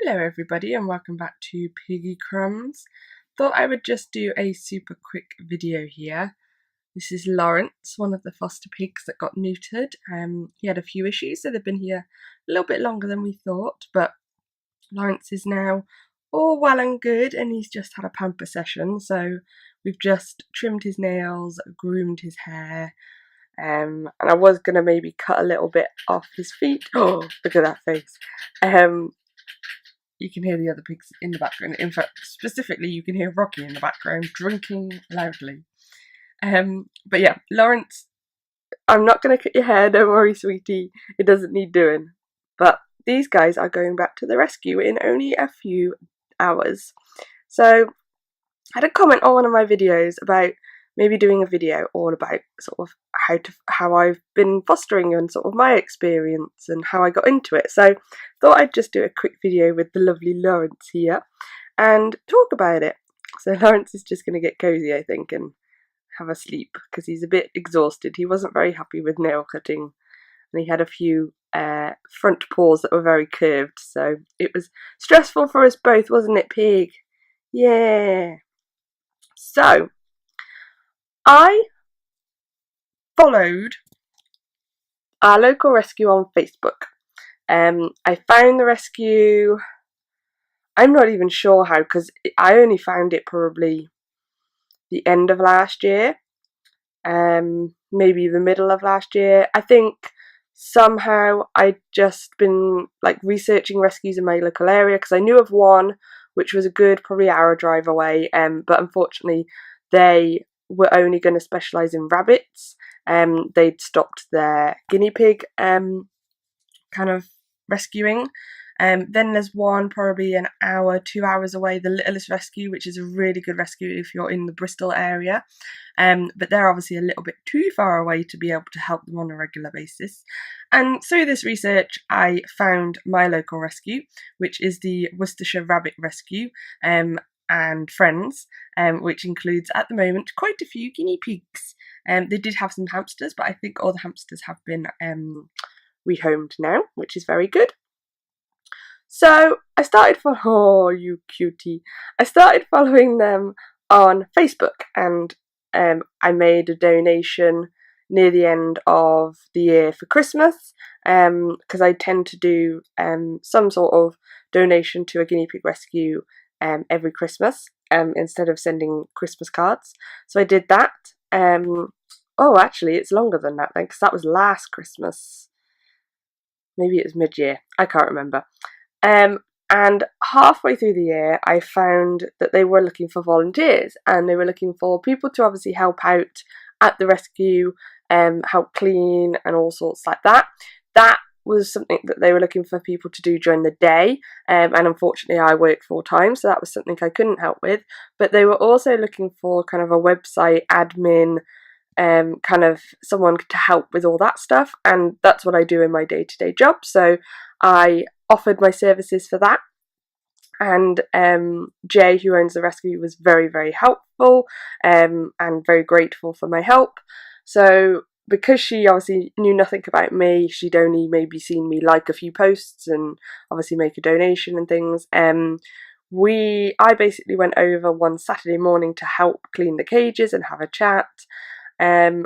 Hello everybody and welcome back to Piggy Crumbs. Thought I would just do a super quick video here. This is Laurence, one of the foster pigs that got neutered. He had a few issues, so they've been here a little bit longer than we thought, but Laurence is now all well and good and he's just had a pamper session, so we've just trimmed his nails, groomed his hair, and I was going to maybe cut a little bit off his feet. Oh, look at that face. You can hear the other pigs in the background. In fact, specifically, you can hear Rocky in the background drinking loudly. But yeah, Laurence, I'm not going to cut your hair, don't worry, sweetie. It doesn't need doing. But these guys are going back to the rescue in only a few hours. So I had a comment on one of my videos about maybe doing a video all about sort of how I've been fostering and sort of my experience and how I got into it. So thought I'd just do a quick video with the lovely Laurence here and talk about it. So Laurence is just going to get cozy, I think, and have a sleep because he's a bit exhausted. He wasn't very happy with nail cutting and he had a few front paws that were very curved, so it was stressful for us both, wasn't it, Pig? Yeah. So I followed our local rescue on Facebook. I found the rescue, I'm not even sure how, because I only found it probably the end of last year, maybe the middle of last year. I think somehow I'd just been like researching rescues in my local area because I knew of one which was a good probably hour drive away, but unfortunately they were only going to specialise in rabbits. They'd stopped their guinea pig kind of rescuing. Then there's one probably an hour, 2 hours away, the Littlest Rescue, which is a really good rescue if you're in the Bristol area. But they're obviously a little bit too far away to be able to help them on a regular basis. And through this research, I found my local rescue, which is the Worcestershire Rabbit Rescue and Friends, which includes at the moment quite a few guinea pigs. They did have some hamsters, but I think all the hamsters have been rehomed now, which is very good. So I started oh you cutie, I started following them on Facebook, and I made a donation near the end of the year for Christmas, because I tend to do some sort of donation to a guinea pig rescue every Christmas, instead of sending Christmas cards. So I did that. Oh, actually it's longer than that then, because that was last Christmas. Maybe it was mid-year, I can't remember. And halfway through the year I found that they were looking for volunteers, and they were looking for people to obviously help out at the rescue, help clean and all sorts like that. That was something that they were looking for people to do during the day, and unfortunately I work full time, so that was something I couldn't help with. But they were also looking for kind of a website admin, kind of someone to help with all that stuff, and that's what I do in my day-to-day job, so I offered my services for that. And Jay, who owns the rescue, was very, very helpful, and very grateful for my help. So because she obviously knew nothing about me, she'd only maybe seen me like a few posts and obviously make a donation and things. I basically went over one Saturday morning to help clean the cages and have a chat, and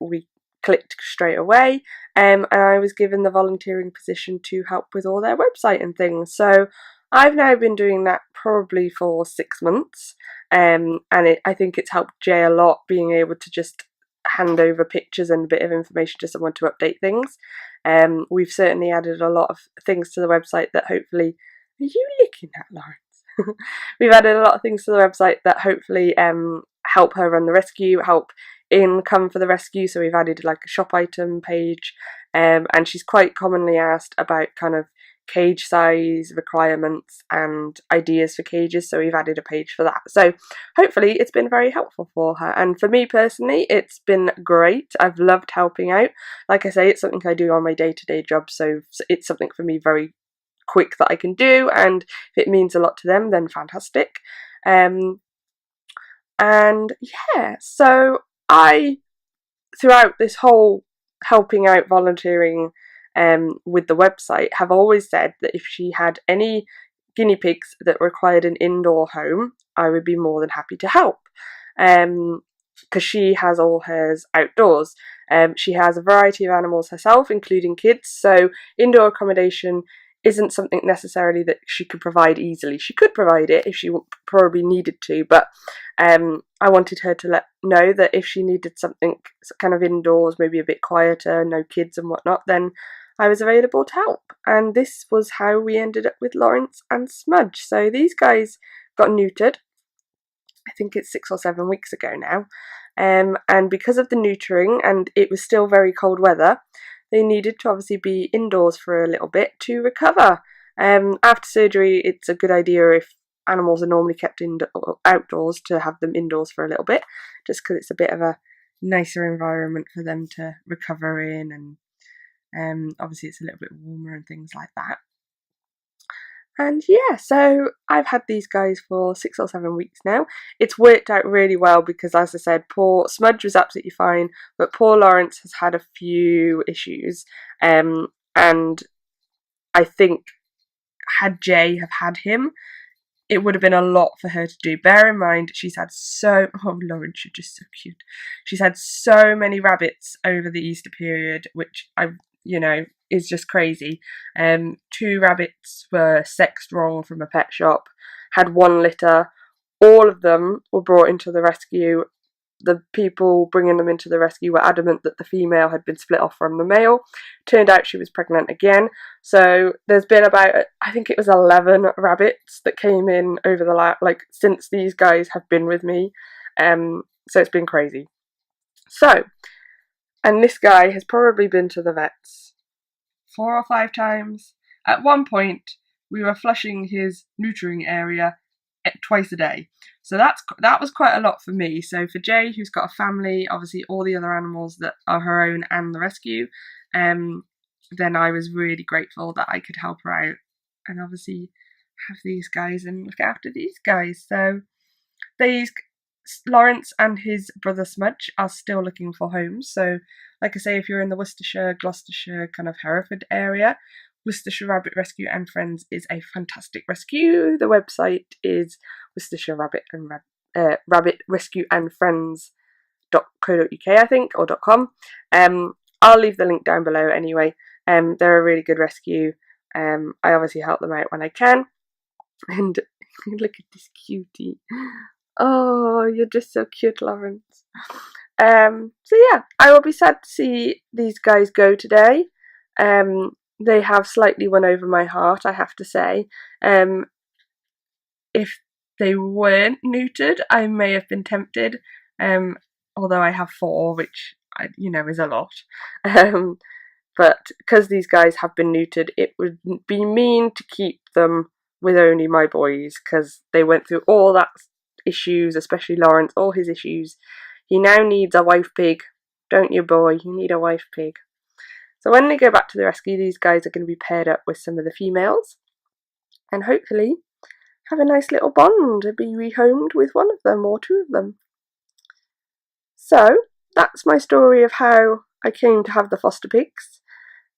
we clicked straight away, and I was given the volunteering position to help with all their website and things. So I've now been doing that probably for 6 months, and I think it's helped Jay a lot, being able to just hand over pictures and a bit of information to someone to update things. We've certainly added a lot of things to the website that hopefully, are you looking at, Laurence? We've added a lot of things to the website that hopefully help her run the rescue, help income for the rescue. So we've added like a shop item page, and she's quite commonly asked about kind of cage size requirements and ideas for cages, so we've added a page for that. So hopefully it's been very helpful for her, and for me personally it's been great. I've loved helping out. Like I say, it's something I do on my day-to-day job, so it's something for me very quick that I can do, and if it means a lot to them, then fantastic. And yeah, so I, throughout this whole helping out volunteering with the website, have always said that if she had any guinea pigs that required an indoor home, I would be more than happy to help. Because she has all hers outdoors. She has a variety of animals herself, including kids, so indoor accommodation isn't something necessarily that she could provide easily. She could provide it if she probably needed to, but I wanted her to know that if she needed something kind of indoors, maybe a bit quieter, no kids and whatnot, then I was available to help. And this was how we ended up with Laurence and Smudge. So these guys got neutered. I think it's 6 or 7 weeks ago now. And because of the neutering, and it was still very cold weather, they needed to obviously be indoors for a little bit to recover. After surgery, it's a good idea if animals are normally kept outdoors to have them indoors for a little bit, just because it's a bit of a nicer environment for them to recover in, and obviously it's a little bit warmer and things like that. And yeah, so I've had these guys for 6 or 7 weeks now. It's worked out really well because, as I said, poor Smudge was absolutely fine, but poor Laurence has had a few issues. And I think had Jay have had him, it would have been a lot for her to do. Bear in mind, she's had oh, Laurence, you're just so cute. She's had so many rabbits over the Easter period, which is just crazy. 2 rabbits were sexed wrong from a pet shop, had 1 litter. All of them were brought into the rescue. The people bringing them into the rescue were adamant that the female had been split off from the male. Turned out she was pregnant again. So there's been about, I think it was 11 rabbits that came in over the since these guys have been with me. So it's been crazy. So, and this guy has probably been to the vets 4 or 5 times. At one point, we were flushing his neutering area twice a day. So that was quite a lot for me. So for Jay, who's got a family, obviously all the other animals that are her own and the rescue, then I was really grateful that I could help her out and obviously have these guys and look after these guys. So Laurence and his brother Smudge are still looking for homes. So like I say, if you're in the Worcestershire, Gloucestershire, kind of Hereford area, Worcestershire Rabbit Rescue and Friends is a fantastic rescue. The website is Worcestershire Rabbit Rescue and Friends.co.uk, I think, or .com. I'll leave the link down below anyway. They're a really good rescue. I obviously help them out when I can. And look at this cutie. Oh, you're just so cute, Laurence. So yeah, I will be sad to see these guys go today. They have slightly won over my heart, I have to say. If they weren't neutered, I may have been tempted, although I have 4, which is a lot. But because these guys have been neutered, it would be mean to keep them with only my boys, because they went through all that issues, especially Laurence, all his issues. He now needs a wife pig, don't you, boy? You need a wife pig. So when they go back to the rescue, these guys are going to be paired up with some of the females and hopefully have a nice little bond and be rehomed with one of them or 2 of them. So that's my story of how I came to have the foster pigs.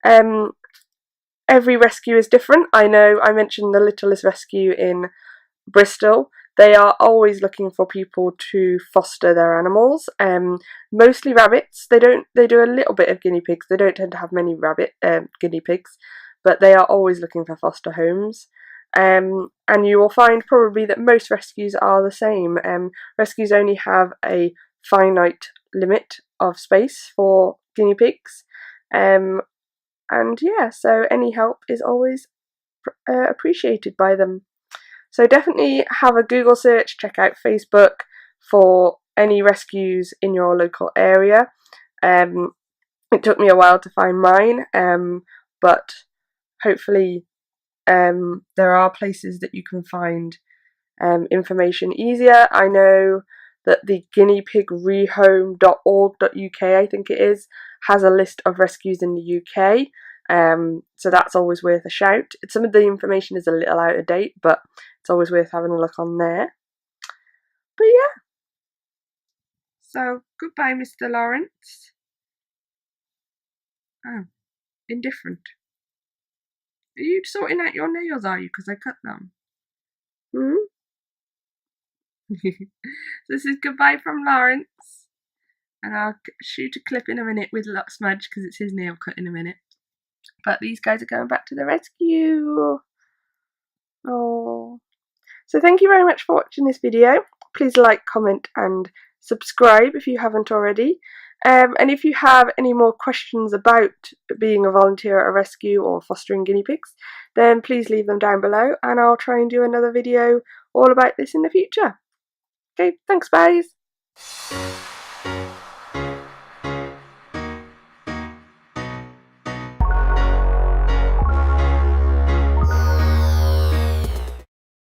Every rescue is different. I know I mentioned the Littlest Rescue in Bristol. They are always looking for people to foster their animals. Mostly rabbits. They do a little bit of guinea pigs. They don't tend to have many guinea pigs, but they are always looking for foster homes. And you will find probably that most rescues are the same. Rescues only have a finite limit of space for guinea pigs. And yeah, so any help is always appreciated by them. So definitely have a Google search, check out Facebook for any rescues in your local area. It took me a while to find mine, but hopefully there are places that you can find information easier. I know that the guineapigrehome.org.uk, I think it is, has a list of rescues in the UK. So that's always worth a shout. Some of the information is a little out of date, but it's always worth having a look on there. But yeah. So goodbye, Mr. Laurence. Oh, indifferent. Are you sorting out your nails, are you? Because I cut them. This is goodbye from Laurence, and I'll shoot a clip in a minute with Smudge because it's his nail cut in a minute. But these guys are going back to the rescue. Oh. So thank you very much for watching this video. Please like, comment and subscribe if you haven't already. And if you have any more questions about being a volunteer at a rescue or fostering guinea pigs, then please leave them down below and I'll try and do another video all about this in the future. Okay, thanks guys!